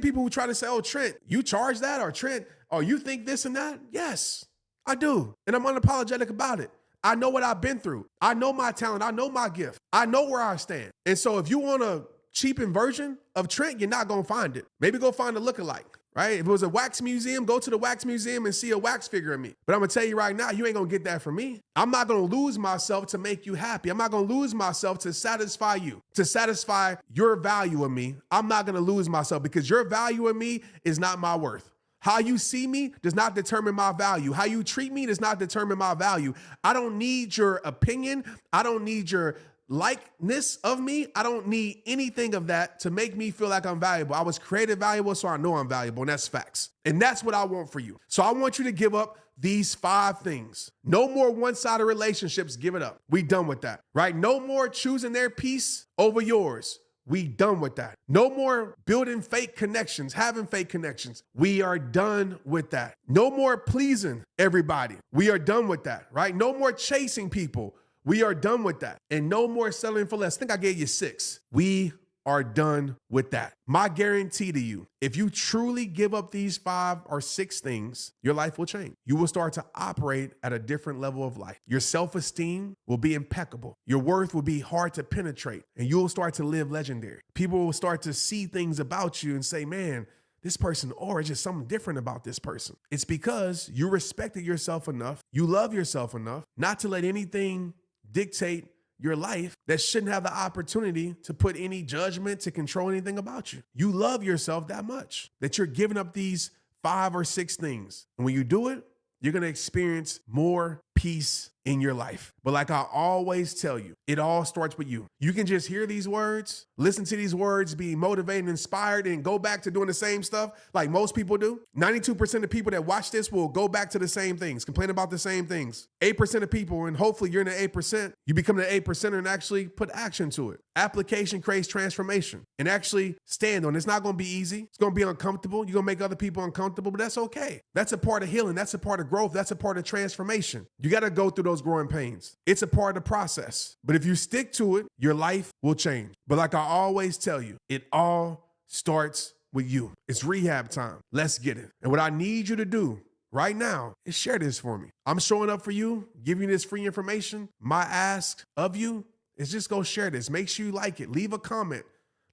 people who try to say, oh, Trent, you charge that, or Trent, oh, you think this and that? Yes, I do. And I'm unapologetic about it. I know what I've been through. I know my talent. I know my gift. I know where I stand. And so if you want a cheapened version of Trent, you're not going to find it. Maybe go find a lookalike, right? If it was a wax museum, go to the wax museum and see a wax figure of me. But I'm going to tell you right now, you ain't going to get that from me. I'm not going to lose myself to make you happy. I'm not going to lose myself to satisfy you, to satisfy your value of me. I'm not going to lose myself because your value of me is not my worth. How you see me does not determine my value. How you treat me does not determine my value. I don't need your opinion. I don't need your likeness of me. I don't need anything of that to make me feel like I'm valuable. I was created valuable, so I know I'm valuable, and that's facts. And that's what I want for you. So I want you to give up these 5 things. No more one-sided relationships. Give it up. We done with that, right? No more choosing their peace over yours. We done with that. No more building fake connections, having fake connections. We are done with that. No more pleasing everybody. We are done with that, right? No more chasing people. We are done with that. And no more settling for less. I think I gave you 6. We are done with that. My guarantee to you, if you truly give up these 5 or 6 things, your life will change. You will start to operate at a different level of life. Your self-esteem will be impeccable. Your worth will be hard to penetrate, and you will start to live legendary. People will start to see things about you and say, man, this person, or it's just something different about this person. It's because you respected yourself enough, you love yourself enough, not to let anything dictate your life that shouldn't have the opportunity to put any judgment, to control anything about you. You love yourself that much that you're giving up these 5 or 6 things. And when you do it, you're going to experience more peace in your life. But like I always tell you, it all starts with you. You can just hear these words, listen to these words, be motivated and inspired, and go back to doing the same stuff like most people do. 92% of people that watch this will go back to the same things, complain about the same things. 8% of people, and hopefully you're in the 8%, you become the 8% and actually put action to it. Application creates transformation, and actually stand on it. It's not going to be easy. It's going to be uncomfortable. You're going to make other people uncomfortable, but that's okay. That's a part of healing. That's a part of growth. That's a part of transformation. You got to go through those growing pains. It's a part of the process. But if you stick to it, your life will change. But like I always tell you, it all starts with you. It's rehab time. Let's get it. And what I need you to do right now is share this for me. I'm showing up for you, giving you this free information. My ask of you is just go share this. Make sure you like it. Leave a comment.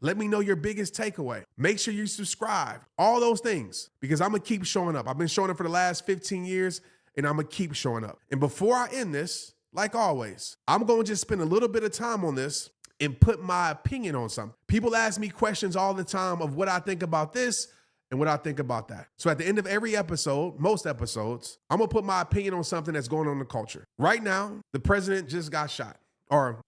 Let me know your biggest takeaway. Make sure you subscribe. All those things, because I'm going to keep showing up. I've been showing up for the last 15 years, and I'm going to keep showing up. And before I end this, like always, I'm going to just spend a little bit of time on this and put my opinion on something. People ask me questions all the time of what I think about this and what I think about that. So at the end of every episode, most episodes, I'm gonna put my opinion on something that's going on in the culture. Right now, the president just got shot, or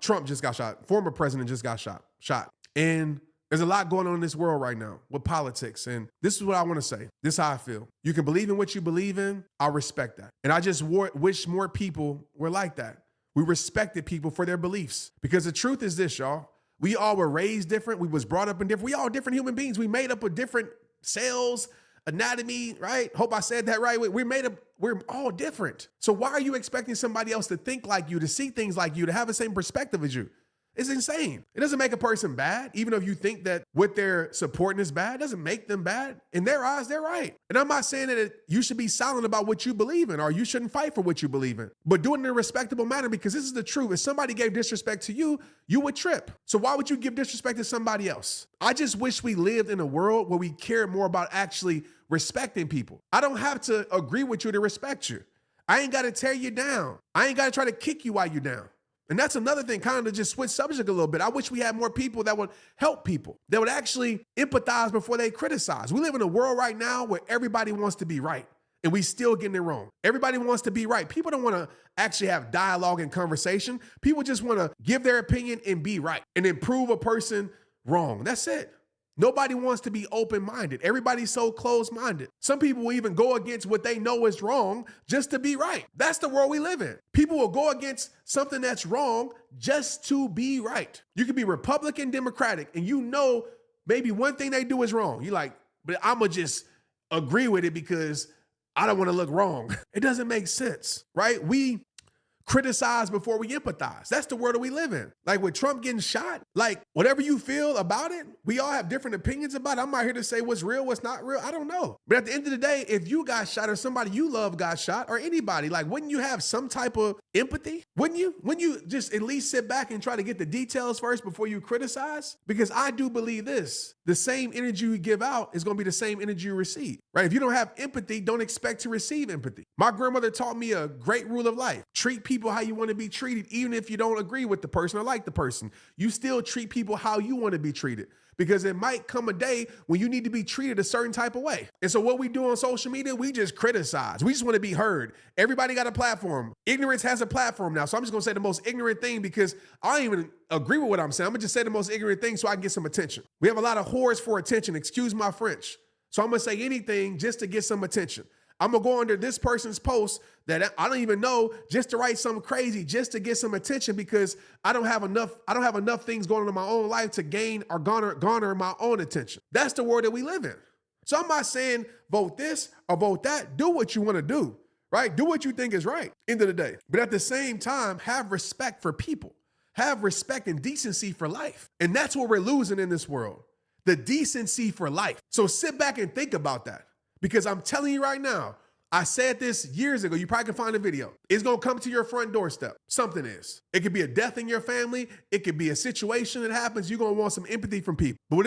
Trump just got shot. Former president just got shot. And there's a lot going on in this world right now with politics. And this is what I want to say. This is how I feel. You can believe in what you believe in. I respect that. And I just wish more people were like that. We respected people for their beliefs. Because the truth is this, y'all. We all were raised different. We was brought up in different. We all different human beings. We made up of different cells, anatomy, right? Hope I said that right. We're all different. So why are you expecting somebody else to think like you, to see things like you, to have the same perspective as you? It's insane. It doesn't make a person bad. Even if you think that what they're supporting is bad, it doesn't make them bad. In their eyes, they're right. And I'm not saying that you should be silent about what you believe in, or you shouldn't fight for what you believe in, but do it in a respectable manner, because this is the truth. If somebody gave disrespect to you, you would trip. So why would you give disrespect to somebody else? I just wish we lived in a world where we cared more about actually respecting people. I don't have to agree with you to respect you. I ain't got to tear you down. I ain't got to try to kick you while you're down. And that's another thing, kind of to just switch subject a little bit. I wish we had more people that would help people, that would actually empathize before they criticize. We live in a world right now where everybody wants to be right, and we still getting it wrong. Everybody wants to be right. People don't want to actually have dialogue and conversation. People just want to give their opinion and be right and then prove a person wrong. That's it. Nobody wants to be open-minded. Everybody's so closed-minded. Some people will even go against what they know is wrong just to be right. That's the world we live in. People will go against something that's wrong just to be right. You can be Republican, Democratic, and you know maybe one thing they do is wrong. You're like, but I'm going to just agree with it because I don't want to look wrong. It doesn't make sense, right? We criticize before we empathize. That's the world that we live in. Like with Trump getting shot, like whatever you feel about it, we all have different opinions about it. I'm not here to say what's real, what's not real. I don't know. But at the end of the day, if you got shot or somebody you love got shot or anybody, like wouldn't you have some type of empathy? Wouldn't you? Wouldn't you just at least sit back and try to get the details first before you criticize? Because I do believe this. The same energy you give out is going to be the same energy you receive, right? If you don't have empathy, don't expect to receive empathy. My grandmother taught me a great rule of life. Treat people how you want to be treated, even if you don't agree with the person or like the person. You still treat people how you want to be treated, because it might come a day when you need to be treated a certain type of way. And so what we do on social media, we just criticize. We just want to be heard. Everybody got a platform. Ignorance has a platform now. So I'm just going to say the most ignorant thing, because I don't even agree with what I'm saying. I'm going to just say the most ignorant thing so I can get some attention. We have a lot of whores for attention. Excuse my French. So I'm going to say anything just to get some attention. I'm going to go under this person's post that I don't even know just to write something crazy just to get some attention, because I don't have enough things going on in my own life to gain or garner my own attention. That's the world that we live in. So I'm not saying vote this or vote that. Do what you want to do, right? Do what you think is right, end of the day. But at the same time, have respect for people. Have respect and decency for life. And that's what we're losing in this world, the decency for life. So sit back and think about that. Because I'm telling you right now, I said this years ago. You probably can find a video. It's going to come to your front doorstep. Something is. It could be a death in your family. It could be a situation that happens. You're going to want some empathy from people. But what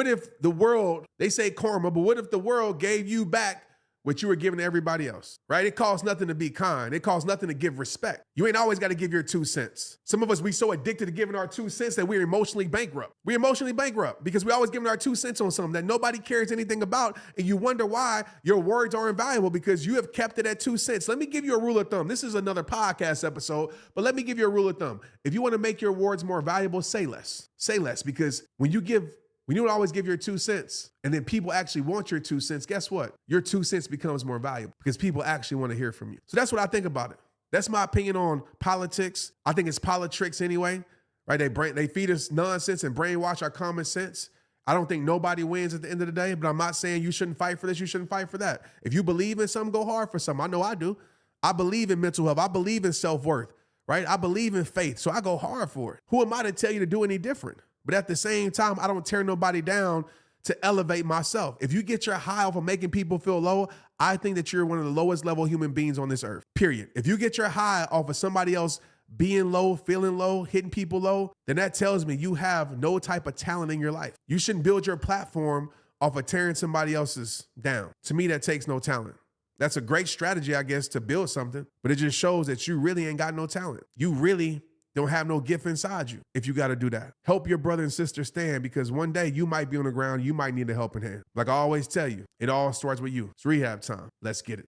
if the world, they say karma, but what if the world gave you back what you were giving to everybody else, right? It costs nothing to be kind. It costs nothing to give respect. You ain't always got to give your 2 cents. Some of us, we so addicted to giving our 2 cents that we're emotionally bankrupt. We're emotionally bankrupt because we always giving our 2 cents on something that nobody cares anything about. And you wonder why your words are invaluable, because you have kept it at 2 cents. Let me give you a rule of thumb. This is another podcast episode, but let me give you a rule of thumb. If you want to make your words more valuable, say less. Say less, because when you don't always give your 2 cents and then people actually want your 2 cents, guess what? Your 2 cents becomes more valuable because people actually want to hear from you. So that's what I think about it. That's my opinion on politics. I think it's politics anyway, right? They feed us nonsense and brainwash our common sense. I don't think nobody wins at the end of the day, but I'm not saying you shouldn't fight for this, you shouldn't fight for that. If you believe in something, go hard for something. I know I do. I believe in mental health. I believe in self-worth, right? I believe in faith, so I go hard for it. Who am I to tell you to do any different? But at the same time, I don't tear nobody down to elevate myself. If you get your high off of making people feel low, I think that you're one of the lowest level human beings on this earth, period. If you get your high off of somebody else being low, feeling low, hitting people low, then that tells me you have no type of talent in your life. You shouldn't build your platform off of tearing somebody else's down. To me, that takes no talent. That's a great strategy, I guess, to build something, but it just shows that you really ain't got no talent. You really don't have no gift inside you if you got to do that. Help your brother and sister stand, because one day you might be on the ground. You might need a helping hand. Like I always tell you, it all starts with you. It's rehab time. Let's get it.